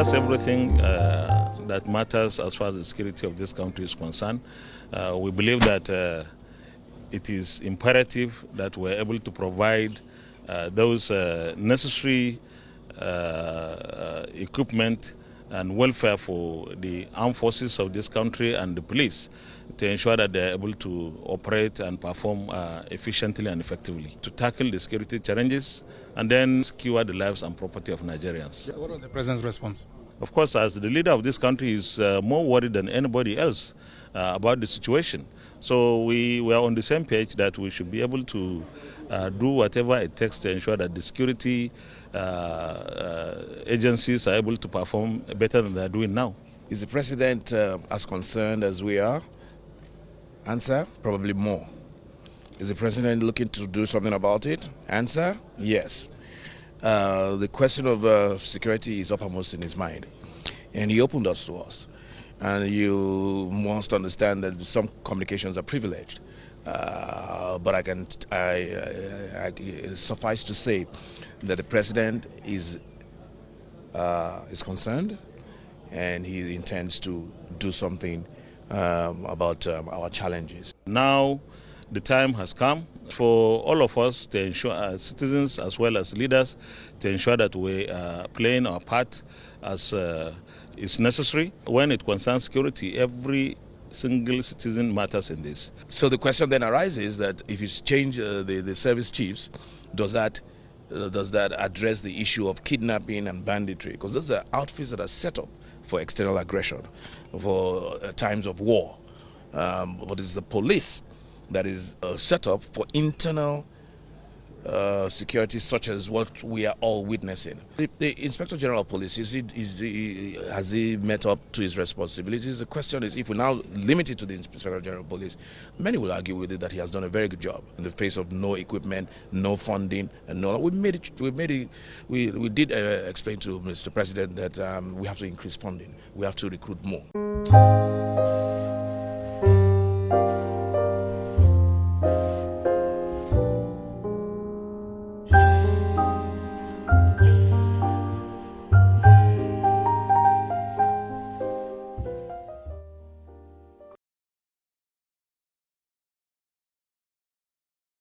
That's everything that matters as far as the security of this country is concerned. We believe that it is imperative that we're able to provide those necessary equipment and welfare for the armed forces of this country and the police to ensure that they're able to operate and perform efficiently and effectively to tackle the security challenges and then secure the lives and property of Nigerians. What was the president's response? Of course, as the leader of this country, is more worried than anybody else about the situation. So we are on the same page that we should be able to do whatever it takes to ensure that the security agencies are able to perform better than they're doing now. Is the president as concerned as we are? Answer, probably more. Is the president looking to do something about it? Answer, yes. The question of security is uppermost in his mind, and he opened us to us. And you must understand that some communications are privileged, but I suffice to say that the president is concerned, and he intends to do something about our challenges. Now, the time has come for all of us to ensure, as citizens as well as leaders, to ensure that we are playing our part as is necessary. When it concerns security, every single citizen matters in this. So the question then arises that if you change the service chiefs, does that address the issue of kidnapping and banditry? Because those are outfits that are set up for external aggression, for times of war. But it's the police that is set up for internal security, such as what we are all witnessing. The Inspector General of Police, has he met up to his responsibilities? The question is, if we now limit it to the Inspector General of Police, many will argue with it that he has done a very good job in the face of no equipment, no funding, and no. We did explain to Mr. President that we have to increase funding. We have to recruit more.